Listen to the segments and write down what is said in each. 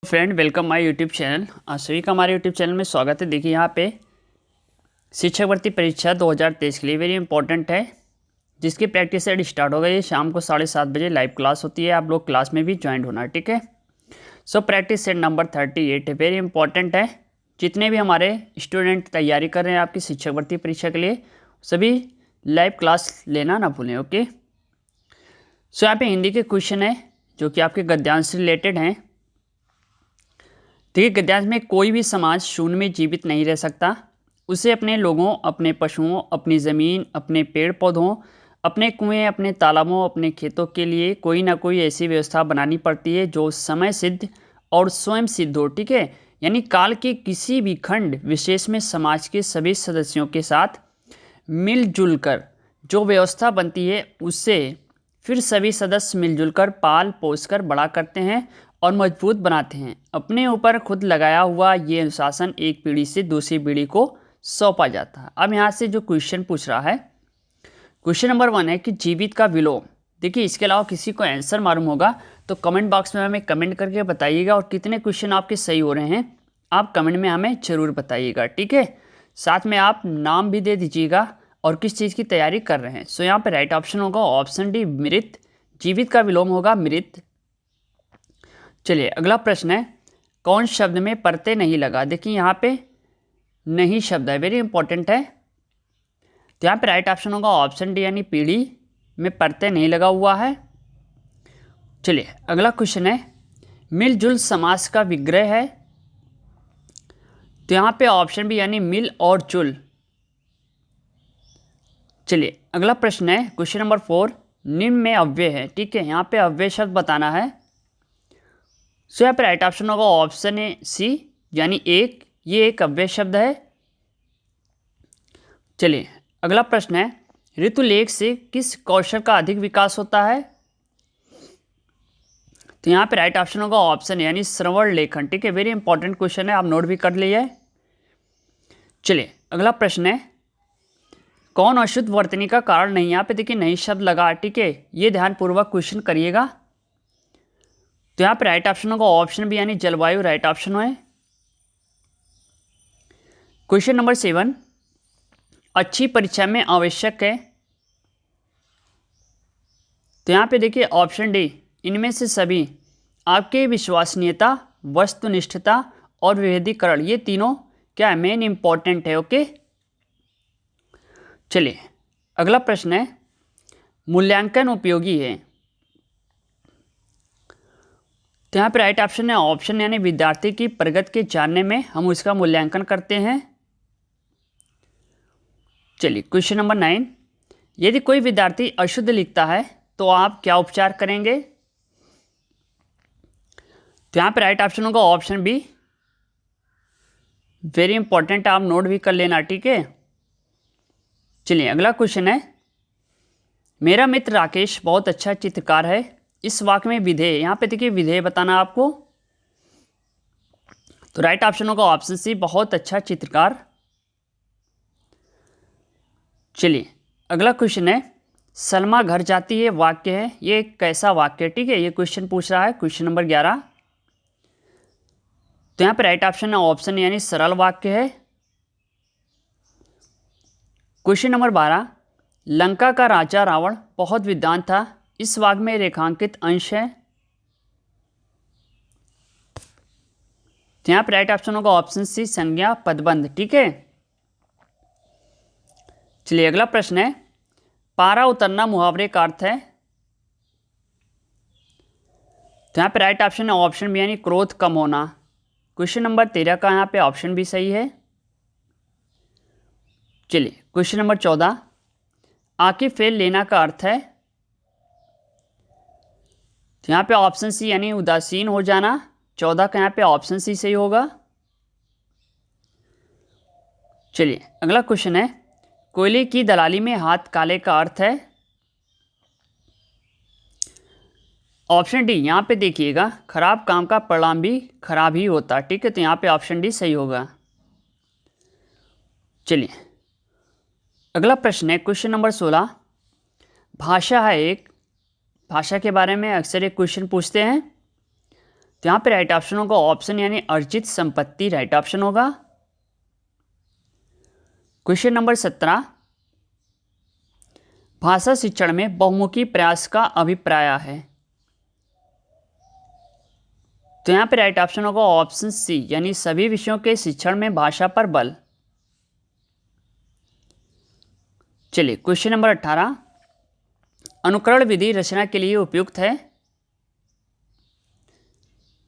Friend, welcome my YouTube channel. आप सभी का हमारे यूट्यूब चैनल में स्वागत है। देखिए यहाँ पे शिक्षक भर्ती परीक्षा 2023 के लिए वेरी इंपॉर्टेंट है, जिसकी प्रैक्टिस सेट स्टार्ट हो गई है। शाम को 7:30 बजे लाइव क्लास होती है, आप लोग क्लास में भी ज्वाइन होना है, ठीक है। सो प्रैक्टिस सेट नंबर 38 है, वेरी इंपॉर्टेंट है। जितने भी हमारे स्टूडेंट तैयारी कर रहे हैं आपकी शिक्षक भर्ती परीक्षा के लिए, सभी लाइव क्लास लेना ना भूलें, ओके। सो यहाँ पे हिंदी के क्वेश्चन है जो कि आपके गद्यांश से रिलेटेड हैं। देखिए, गद्यांश में कोई भी समाज शून्य में जीवित नहीं रह सकता। उसे अपने लोगों, अपने पशुओं, अपनी ज़मीन, अपने पेड़ पौधों, अपने कुएं, अपने तालाबों, अपने खेतों के लिए कोई ना कोई ऐसी व्यवस्था बनानी पड़ती है जो समय सिद्ध और स्वयं सिद्ध हो, ठीक है। यानी काल के किसी भी खंड विशेष में समाज के सभी सदस्यों के साथ मिलजुल कर जो व्यवस्था बनती है, उससे फिर सभी सदस्य मिलजुल कर पाल पोस कर बड़ा करते हैं और मजबूत बनाते हैं। अपने ऊपर खुद लगाया हुआ ये अनुशासन एक पीढ़ी से दूसरी पीढ़ी को सौंपा जाता है। अब यहाँ से जो क्वेश्चन पूछ रहा है, क्वेश्चन नंबर 1 है कि जीवित का विलोम। देखिए, इसके अलावा किसी को आंसर मालूम होगा तो कमेंट बॉक्स में हमें कमेंट करके बताइएगा, और कितने क्वेश्चन आपके सही हो रहे हैं आप कमेंट में हमें ज़रूर बताइएगा, ठीक है। साथ में आप नाम भी दे दीजिएगा और किस चीज़ की तैयारी कर रहे हैं। सो यहाँ पे राइट ऑप्शन होगा ऑप्शन डी, मृत। जीवित का विलोम होगा मृत। चलिए, अगला प्रश्न है, कौन शब्द में परते नहीं लगा। देखिए यहाँ पे नहीं शब्द है, वेरी इंपॉर्टेंट है। तो यहाँ पे राइट ऑप्शन होगा ऑप्शन डी, यानी पीढ़ी में परते नहीं लगा हुआ है। चलिए, अगला क्वेश्चन है, मिलजुल समास का विग्रह है। तो यहाँ पे ऑप्शन बी, यानी मिल और जुल। चलिए, अगला प्रश्न है क्वेश्चन नंबर 4, निम्न में अव्यय है, ठीक है। यहाँ पे अव्यय शब्द बताना है। सो यहाँ पे राइट ऑप्शन होगा ऑप्शन ए सी, यानी एक, ये एक अव्यय शब्द है। चलिए, अगला प्रश्न है, ऋतुलेख से किस कौशल का अधिक विकास होता है। तो यहाँ पे राइट ऑप्शन होगा ऑप्शन, यानी श्रवण लेखन, ठीक है। वेरी इंपॉर्टेंट क्वेश्चन है, आप नोट भी कर लिए। चलिए, अगला प्रश्न है, कौन अशुद्ध वर्तनी का कारण नहीं। यहाँ पे देखिए नहीं शब्द लगा, ठीक है। ये ध्यानपूर्वक क्वेश्चन करिएगा। तो यहाँ पे राइट ऑप्शन होगा ऑप्शन बी, यानी जलवायु, राइट ऑप्शन है। क्वेश्चन नंबर 7, अच्छी परीक्षा में आवश्यक है। तो यहाँ पे देखिए ऑप्शन डी, इनमें से सभी आपके विश्वसनीयता, वस्तुनिष्ठता और विभेदीकरण, ये तीनों क्या है, मेन इंपॉर्टेंट है, ओके। चलिए, अगला प्रश्न है, मूल्यांकन उपयोगी है। तो यहाँ पे राइट ऑप्शन है ऑप्शन, यानी विद्यार्थी की प्रगति के जानने में हम उसका मूल्यांकन करते हैं। चलिए, क्वेश्चन नंबर 9, यदि कोई विद्यार्थी अशुद्ध लिखता है तो आप क्या उपचार करेंगे। तो यहाँ पे राइट ऑप्शन होगा ऑप्शन बी, वेरी इंपॉर्टेंट, आप नोट भी कर लेना, ठीक है। चलिए, अगला क्वेश्चन है, मेरा मित्र राकेश बहुत अच्छा चित्रकार है। इस वाक्य में विधेय, यहाँ पे देखिए विधेय बताना आपको। तो राइट ऑप्शन होगा ऑप्शन सी, बहुत अच्छा चित्रकार। चलिए, अगला क्वेश्चन है, सलमा घर जाती है वाक्य है, ये कैसा वाक्य है, ठीक है। ये क्वेश्चन पूछ रहा है, क्वेश्चन नंबर 11। तो यहाँ पे राइट ऑप्शन है ऑप्शन, यानी सरल वाक्य है। क्वेश्चन नंबर 12, लंका का राजा रावण बहुत विद्वान था। इस वाक्य में रेखांकित अंश है। तो यहाँ पे राइट ऑप्शन होगा ऑप्शन सी, संज्ञा पदबंध, ठीक है। चलिए, अगला प्रश्न है, पारा उतरना मुहावरे का अर्थ है। तो यहाँ पे राइट ऑप्शन है ऑप्शन बी, यानी क्रोध कम होना। क्वेश्चन नंबर 13 का यहाँ पे ऑप्शन भी सही है। चलिए, क्वेश्चन नंबर 14, आके फेल लेना का अर्थ है। तो यहाँ पे ऑप्शन सी, यानी उदासीन हो जाना। 14 का यहाँ पे ऑप्शन सी सही होगा। चलिए, अगला क्वेश्चन है, कोयले की दलाली में हाथ काले का अर्थ है। ऑप्शन डी, यहाँ पे देखिएगा, खराब काम का परिणाम भी खराब ही होता, ठीक है। तो यहाँ पे ऑप्शन डी सही होगा। चलिए, अगला प्रश्न है क्वेश्चन नंबर 16, भाषा है एक, भाषा के बारे में अक्सर एक क्वेश्चन पूछते हैं। तो यहाँ पे राइट ऑप्शन होगा ऑप्शन यानी अर्जित संपत्ति राइट ऑप्शन होगा। क्वेश्चन नंबर 17, भाषा शिक्षण में बहुमुखी प्रयास का अभिप्राय है। तो यहाँ पे राइट ऑप्शन होगा ऑप्शन सी यानी सभी विषयों के शिक्षण में भाषा पर बल। चलिए क्वेश्चन नंबर 18, अनुकरण विधि रचना के लिए उपयुक्त है।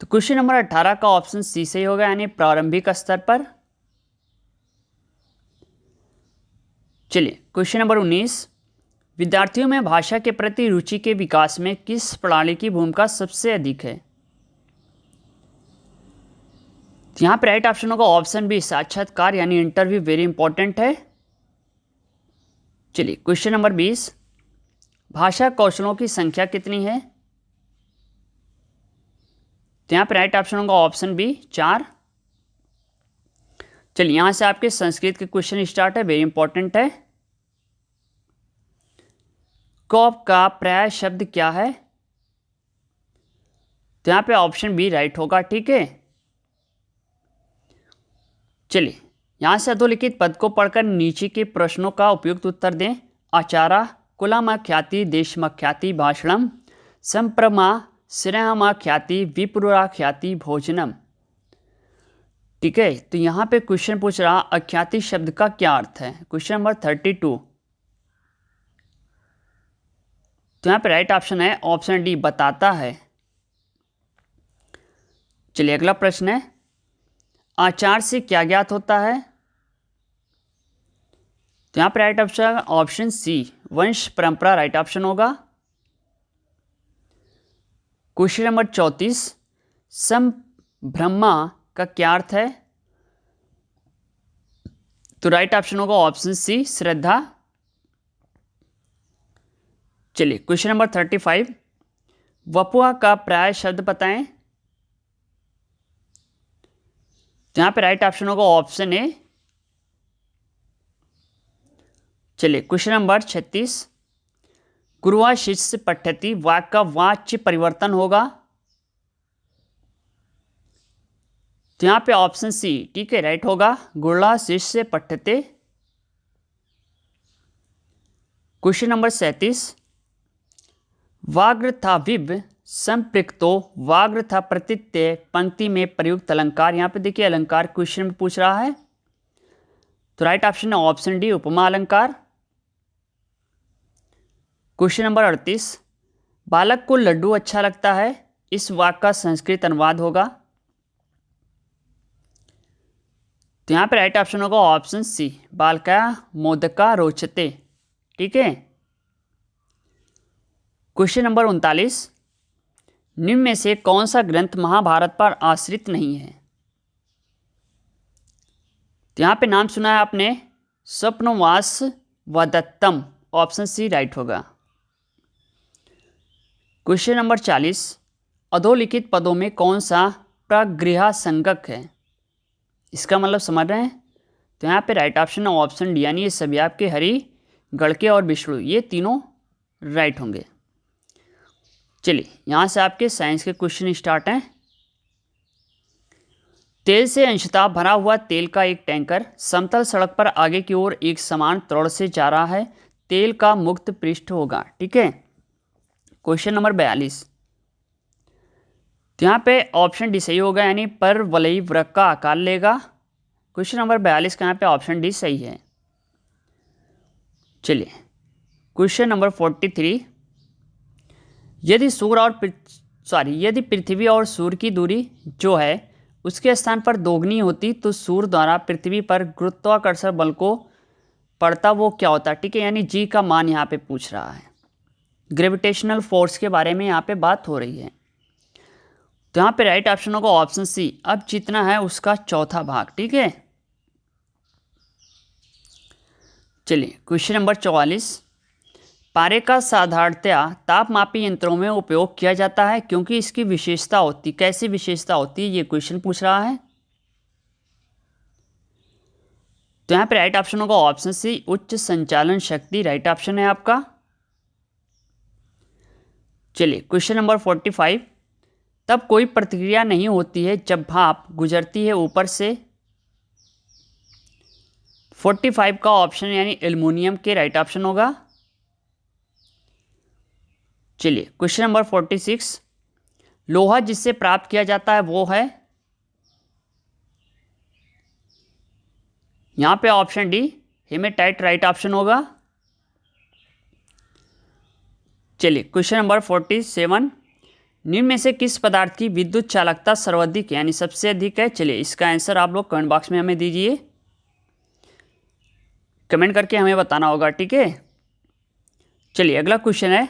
तो क्वेश्चन नंबर 18 का ऑप्शन सी सही होगा यानी प्रारंभिक स्तर पर। चलिए क्वेश्चन नंबर 19, विद्यार्थियों में भाषा के प्रति रुचि के विकास में किस प्रणाली की भूमिका सबसे अधिक है। तो यहाँ पे राइट ऑप्शन होगा ऑप्शन बी साक्षात्कार यानी इंटरव्यू वेरी इंपॉर्टेंट है। चलिए क्वेश्चन नंबर 20, भाषा कौशलों की संख्या कितनी है। तो यहाँ पे राइट ऑप्शन होगा ऑप्शन बी 4। चलिए यहाँ से आपके संस्कृत के क्वेश्चन स्टार्ट है, वेरी इंपॉर्टेंट है। कॉप का पर्याय शब्द क्या है। तो यहाँ पे ऑप्शन बी राइट होगा, ठीक है। चलिए यहाँ से अधोलिखित पद को पढ़कर नीचे के प्रश्नों का उपयुक्त उत्तर दें। आचारा कुलामाख्याति देशमाख्याति भाषणम संप्रमा श्रेयमाख्याति विप्राख्याति भोजनम। ठीक है, तो यहाँ पे क्वेश्चन पूछ रहा अख्याति शब्द का क्या अर्थ है। क्वेश्चन नंबर 32, तो यहाँ पे राइट ऑप्शन है ऑप्शन डी बताता है। चलिए अगला प्रश्न है, आचार से क्या ज्ञात होता है। तो यहाँ पे राइट ऑप्शन ऑप्शन सी वंश परंपरा राइट ऑप्शन होगा। क्वेश्चन नंबर 34, संभ्रमा का क्या अर्थ है। तो राइट ऑप्शन होगा ऑप्शन सी श्रद्धा। चलिए क्वेश्चन नंबर 35, वपुआ का पर्याय शब्द बताएं। तो यहाँ पे राइट ऑप्शन होगा ऑप्शन ए। चलिए क्वेश्चन नंबर 36, गुरुआ शिष्य पठ्यति वाक्य का वाच्य परिवर्तन होगा। तो यहाँ पे ऑप्शन सी ठीक है राइट होगा, गुरुआ शिष्य पठ्यते। क्वेश्चन नंबर 37, वाग्रथाविव संपृक्तो वाग्रथा प्रतीत्य पंक्ति में प्रयुक्त अलंकार। यहाँ पे देखिए अलंकार क्वेश्चन में पूछ रहा है, तो राइट ऑप्शन है ऑप्शन डी उपमा अलंकार। क्वेश्चन नंबर 38, बालक को लड्डू अच्छा लगता है, इस वाक्य का संस्कृत अनुवाद होगा। तो यहाँ पे राइट ऑप्शन होगा ऑप्शन सी बालका मोदका रोचते। ठीक है। क्वेश्चन नंबर 39, निम्न में से कौन सा ग्रंथ महाभारत पर आश्रित नहीं है। तो यहाँ पे नाम सुना है आपने स्वप्नवास वदत्तम, ऑप्शन सी राइट होगा। क्वेश्चन नंबर 40, अधोलिखित पदों में कौन सा प्रगृह संज्ञक है। इसका मतलब समझ रहे हैं। तो यहाँ पे राइट ऑप्शन है ऑप्शन डी यानी ये सभी आपके हरि गणके और विष्णु ये तीनों राइट होंगे। चलिए यहाँ से आपके साइंस के क्वेश्चन स्टार्ट हैं। तेल से अंशतः भरा हुआ तेल का एक टैंकर समतल सड़क पर आगे की ओर एक समान त्वरण से जा रहा है, तेल का मुक्त पृष्ठ होगा। ठीक है। क्वेश्चन नंबर 42, तो यहाँ पे ऑप्शन डी सही होगा यानी पर वलयी वृक्क का आकार लेगा। क्वेश्चन नंबर 42 का यहाँ पे ऑप्शन डी सही है। चलिए क्वेश्चन नंबर 43, यदि पृथ्वी और सूर्य की दूरी जो है उसके स्थान पर दोगुनी होती तो सूर्य द्वारा पृथ्वी पर गुरुत्वाकर्षण बल को पड़ता वो क्या होता। ठीक है, यानी जी का मान यहाँ पे पूछ रहा है, ग्रेविटेशनल फोर्स के बारे में यहाँ पे बात हो रही है। तो यहाँ पे राइट ऑप्शन होगा ऑप्शन सी अब जितना है उसका चौथा भाग। ठीक है। चलिए क्वेश्चन नंबर 44, पारे का साधारणतया तापमापी यंत्रों में उपयोग किया जाता है क्योंकि इसकी विशेषता होती, कैसी विशेषता होती है ये क्वेश्चन पूछ रहा है। तो यहाँ पे राइट ऑप्शन होगा ऑप्शन सी उच्च संचालन शक्ति राइट ऑप्शन है आपका। चलिए क्वेश्चन नंबर 45, तब कोई प्रतिक्रिया नहीं होती है जब भाप गुजरती है ऊपर से। 45 का ऑप्शन यानी एल्युमिनियम के राइट ऑप्शन होगा। चलिए क्वेश्चन नंबर 46, लोहा जिससे प्राप्त किया जाता है वो है, यहां पे option D hematite right option होगा। चलिए क्वेश्चन नंबर 47, निम्न में से किस पदार्थ की विद्युत चालकता सर्वाधिक यानी सबसे अधिक है। चलिए इसका आंसर आप लोग कमेंट बॉक्स में हमें दीजिए, कमेंट करके हमें बताना होगा, ठीक है। चलिए अगला क्वेश्चन है,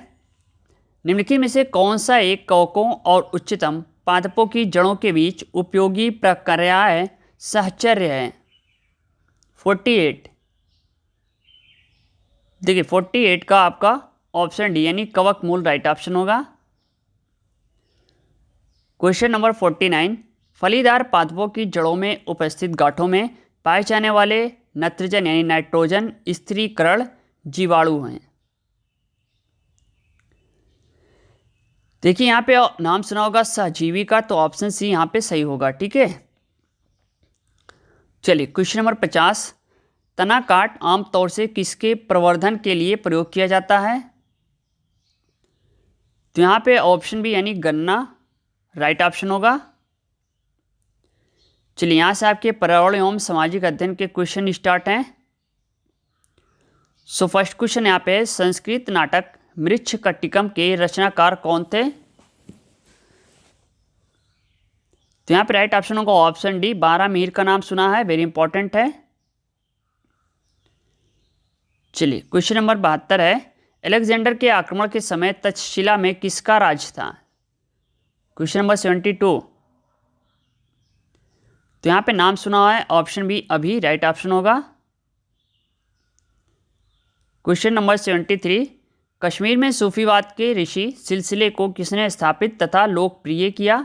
निम्नलिखित में से कौन सा एक कवकों और उच्चतम पादपों की जड़ों के बीच उपयोगी प्रक्रियाएं साहचर्य है। 48, देखिए 48 का आपका ऑप्शन डी यानी कवक मूल राइट ऑप्शन होगा। क्वेश्चन नंबर 49, फलीदार पादपों की जड़ों में उपस्थित गांठों में पाए जाने वाले नाइट्रोजन यानी नाइट्रोजन स्थिरीकरण जीवाणु हैं। देखिए यहाँ पे नाम सुना होगा सहजीवी का, तो ऑप्शन सी यहाँ पे सही होगा, ठीक है। चलिए क्वेश्चन नंबर 50, तना काट आमतौर से किसके प्रवर्धन के लिए प्रयोग किया जाता है। तो यहाँ पे ऑप्शन बी यानी गन्ना राइट ऑप्शन होगा। चलिए यहाँ से आपके पर्यावरण एवं सामाजिक अध्ययन के क्वेश्चन स्टार्ट हैं। सो फर्स्ट क्वेश्चन यहाँ पे, संस्कृत नाटक मृच्छकटिकम के रचनाकार कौन थे। तो यहाँ पे राइट ऑप्शन होगा ऑप्शन डी, 12 मीर का नाम सुना है, वेरी इंपॉर्टेंट है। चलिए क्वेश्चन नंबर 72 है, अलेक्जेंडर के आक्रमण के समय तक्षशिला में किसका राज था। क्वेश्चन नंबर 72, तो यहाँ पे नाम सुना है ऑप्शन बी अभी राइट ऑप्शन होगा। क्वेश्चन नंबर 73, कश्मीर में सूफीवाद के ऋषि सिलसिले को किसने स्थापित तथा लोकप्रिय किया।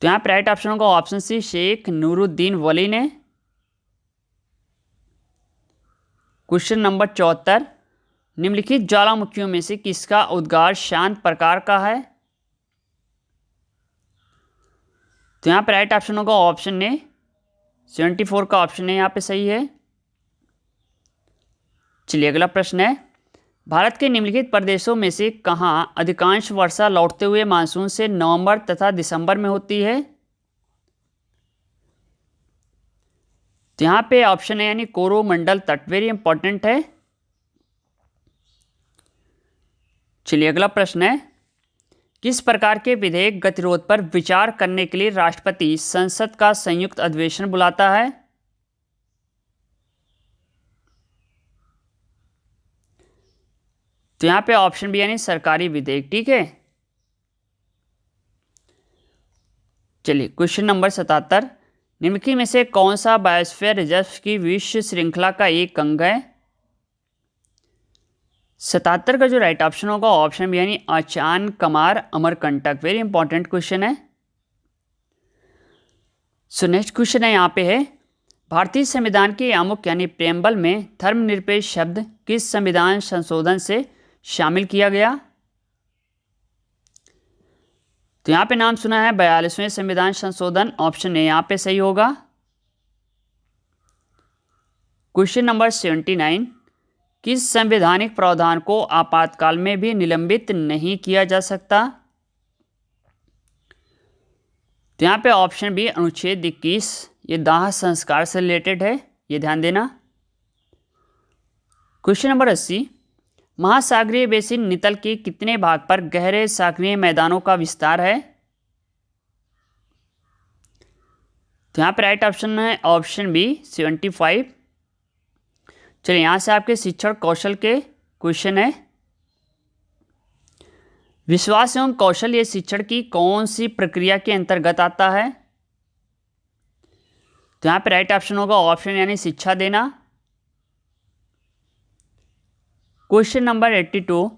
तो यहाँ पे राइट ऑप्शन होगा ऑप्शन सी, शेख नूरुद्दीन वली ने। क्वेश्चन नंबर 74, निम्नलिखित ज्वालामुखियों में से किसका उद्गार शांत प्रकार का है। तो यहाँ पे राइट ऑप्शन होगा ऑप्शन ने 74 का ऑप्शन है यहाँ पे सही है। चलिए अगला प्रश्न है, भारत के निम्नलिखित प्रदेशों में से कहाँ अधिकांश वर्षा लौटते हुए मानसून से नवंबर तथा दिसंबर में होती है। तो यहाँ पे ऑप्शन है यानी कोरोमंडल तट, वेरी इंपॉर्टेंट है। चलिए अगला प्रश्न है, किस प्रकार के विधेयक गतिरोध पर विचार करने के लिए राष्ट्रपति संसद का संयुक्त अधिवेशन बुलाता है। तो यहां पे ऑप्शन बी यानी सरकारी विधेयक, ठीक है। चलिए क्वेश्चन नंबर 77, निम्नलिखित में से कौन सा बायोस्फीयर रिजर्व की विश्व श्रृंखला का एक अंग है। 77 का जो राइट ऑप्शन होगा ऑप्शन बी यानी Achanakmar Amarkantak, very important question है। सो नेक्स्ट क्वेश्चन है यहाँ पे है, भारतीय संविधान के आमुख यानी प्रेम्बल में धर्मनिरपेक्ष शब्द किस संविधान संशोधन से शामिल किया गया। तो यहाँ पे नाम सुना है 42वें संविधान संशोधन, ऑप्शन ए यहाँ पे सही होगा। क्वेश्चन नंबर 79, किस संवैधानिक प्रावधान को आपातकाल में भी निलंबित नहीं किया जा सकता। तो यहाँ पे ऑप्शन बी अनुच्छेद 21, ये दाह संस्कार से रिलेटेड है, ये ध्यान देना। क्वेश्चन नंबर 80, महासागरीय बेसिन नितल के कितने भाग पर गहरे सागरीय मैदानों का विस्तार है। तो यहाँ पे राइट ऑप्शन है ऑप्शन बी 75। चलिए यहाँ से आपके शिक्षण कौशल के क्वेश्चन है, विश्वास एवं कौशल ये शिक्षण की कौन सी प्रक्रिया के अंतर्गत आता है। तो यहाँ पे राइट ऑप्शन होगा ऑप्शन यानी शिक्षा देना। क्वेश्चन नंबर 82,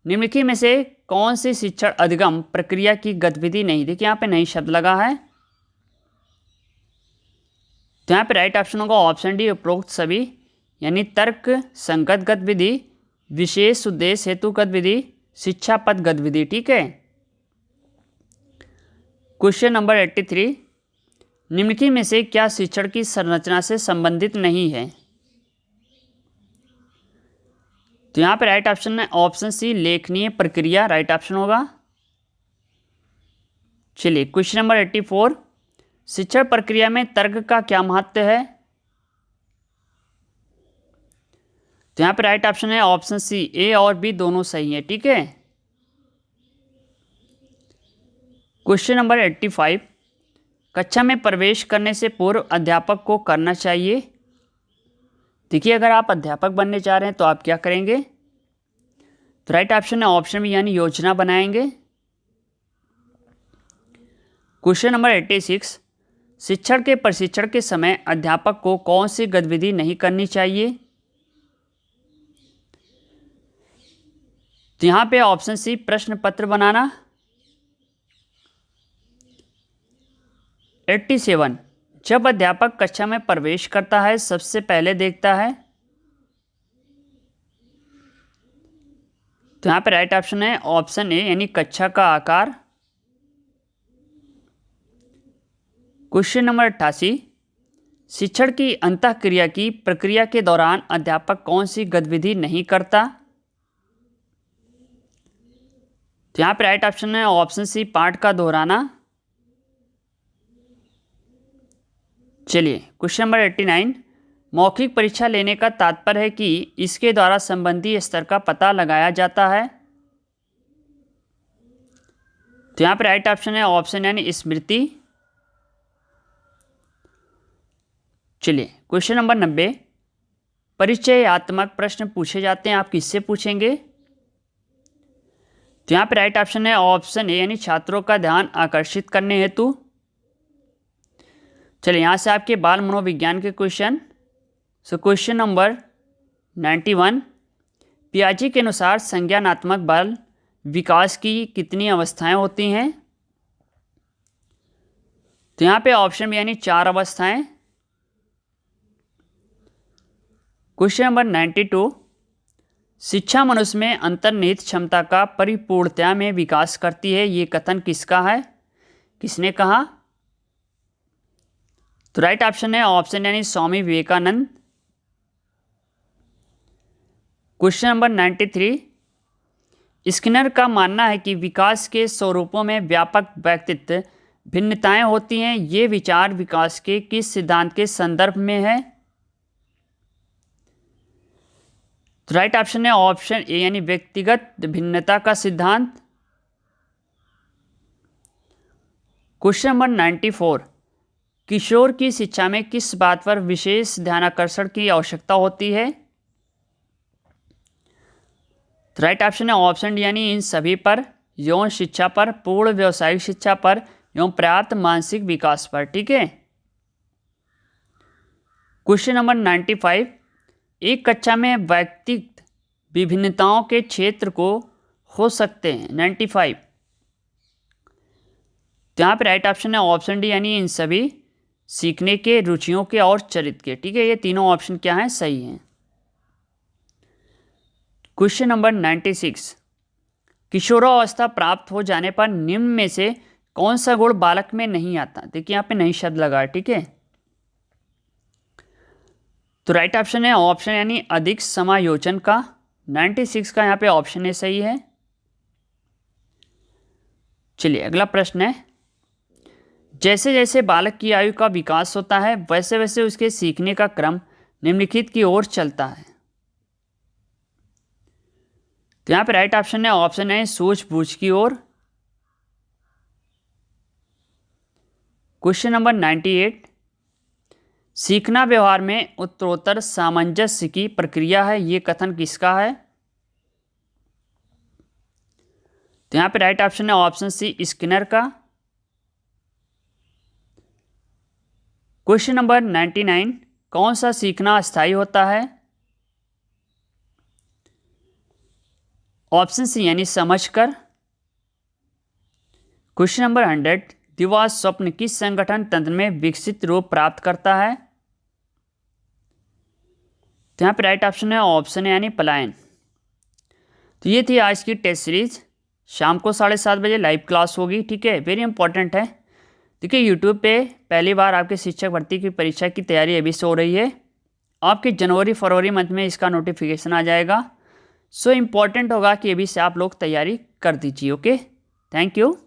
निम्नलिखित में से कौन सी शिक्षण अधिगम प्रक्रिया की गतिविधि नहीं, देखिए यहाँ पे नहीं शब्द लगा है। तो यहाँ पे राइट ऑप्शन होगा ऑप्शन डी उपरोक्त सभी, यानी तर्क संगत गतिविधि, विशेष उद्देश्य हेतु गतिविधि, शिक्षा पद गतिविधि। ठीक है। क्वेश्चन नंबर 83, निम्नलिखित में से क्या शिक्षण की संरचना से संबंधित नहीं है? तो यहाँ पे राइट ऑप्शन है ऑप्शन सी, लेखनीय प्रक्रिया राइट ऑप्शन होगा। चलिए क्वेश्चन नंबर 84, शिक्षण प्रक्रिया में तर्क का क्या महत्व है? तो यहाँ पे राइट ऑप्शन है ऑप्शन सी, ए और बी दोनों सही है। ठीक है। क्वेश्चन नंबर 85, कक्षा में प्रवेश करने से पूर्व अध्यापक को करना चाहिए। देखिए अगर आप अध्यापक बनने चाह रहे हैं तो आप क्या करेंगे? तो राइट ऑप्शन है ऑप्शन बी, यानी योजना बनाएंगे। क्वेश्चन नंबर 86, शिक्षण के प्रशिक्षण के समय अध्यापक को कौन सी गतिविधि नहीं करनी चाहिए? तो यहाँ पे ऑप्शन सी, प्रश्न पत्र बनाना। 87, जब अध्यापक कक्षा में प्रवेश करता है सबसे पहले देखता है। तो यहाँ पे राइट ऑप्शन है ऑप्शन ए, यानी कक्षा का आकार। क्वेश्चन नंबर 88, शिक्षण की अंतःक्रिया की प्रक्रिया के दौरान अध्यापक कौन सी गतिविधि नहीं करता? तो यहाँ पे राइट ऑप्शन है ऑप्शन सी, पाठ का दोहराना। चलिए क्वेश्चन नंबर 89, मौखिक परीक्षा लेने का तात्पर्य है कि इसके द्वारा संबंधी स्तर का पता लगाया जाता है। तो यहाँ पे राइट ऑप्शन है ऑप्शन यानी स्मृति। चलिए क्वेश्चन नंबर 90, परिचयात्मक प्रश्न पूछे जाते हैं, आप किससे पूछेंगे? तो यहाँ पे राइट ऑप्शन है ऑप्शन ए, यानी छात्रों का ध्यान आकर्षित करने हेतु। चलिए यहाँ से आपके बाल मनोविज्ञान के क्वेश्चन। सो क्वेश्चन नंबर 91, पियाजे के अनुसार संज्ञानात्मक बाल विकास की कितनी अवस्थाएं होती हैं? तो यहाँ पे ऑप्शन बी, यानी 4 अवस्थाएं। क्वेश्चन नंबर 92, शिक्षा मनुष्य में अंतर्निहित क्षमता का परिपूर्णता में विकास करती है, ये कथन किसका है, किसने कहा? तो राइट ऑप्शन है ऑप्शन यानी Swami Vivekananda. Question number 93, Skinner का मानना है कि विकास के स्वरूपों में व्यापक व्यक्तित्व भिन्नताएं होती हैं, ये विचार विकास के किस सिद्धांत के संदर्भ में है? तो राइट ऑप्शन है ऑप्शन ए, यानी व्यक्तिगत भिन्नता का सिद्धांत। क्वेश्चन नंबर 94, किशोर की शिक्षा में किस बात पर विशेष ध्यानाकर्षण की आवश्यकता होती है? तो राइट ऑप्शन है ऑप्शन डी, यानी इन सभी पर, यौन शिक्षा पर, पूर्ण व्यावसायिक शिक्षा पर एवं पर्याप्त मानसिक विकास पर। ठीक है। क्वेश्चन नंबर 95, एक कक्षा में व्यक्तिगत विभिन्नताओं के क्षेत्र को हो सकते हैं 95। तो यहाँ पे राइट ऑप्शन है ऑप्शन डी, यानी इन सभी, सीखने के, रुचियों के और चरित्र के। ठीक है, ये तीनों ऑप्शन क्या हैं, सही हैं। क्वेश्चन नंबर 96, किशोरावस्था प्राप्त हो जाने पर निम्न में से कौन सा गुण बालक में नहीं आता? देखिए यहाँ पे नहीं शब्द लगा है। ठीक है। तो राइट ऑप्शन है ऑप्शन यानी अधिक समायोजन का। 96 का यहाँ पे ऑप्शन ए सही है। चलिए अगला प्रश्न है, जैसे जैसे बालक की आयु का विकास होता है वैसे वैसे उसके सीखने का क्रम निम्नलिखित की ओर चलता है। तो यहाँ पे राइट ऑप्शन है ऑप्शन है सूझबूझ की ओर। क्वेश्चन नंबर 98, सीखना व्यवहार में उत्तरोत्तर सामंजस्य की प्रक्रिया है, ये कथन किसका है? तो यहाँ पे राइट ऑप्शन है ऑप्शन सी, स्किनर का। क्वेश्चन नंबर 99, कौन सा सीखना अस्थायी होता है? ऑप्शन सी, यानी समझकर। क्वेश्चन नंबर 100, दिवा स्वप्न किस संगठन तंत्र में विकसित रूप प्राप्त करता है? तो यहाँ पे राइट ऑप्शन है ऑप्शन है यानी पलायन। तो ये थी आज की टेस्ट सीरीज़। शाम को 7:30 बजे लाइव क्लास होगी, ठीक है। वेरी इंपॉर्टेंट है। देखिए यूट्यूब पे पहली बार आपके शिक्षक भर्ती की परीक्षा की तैयारी अभी से हो रही है। आपके जनवरी फरवरी मंथ में इसका नोटिफिकेशन आ जाएगा। सो इम्पॉर्टेंट होगा कि अभी से आप लोग तैयारी कर दीजिए। Okay, thank you.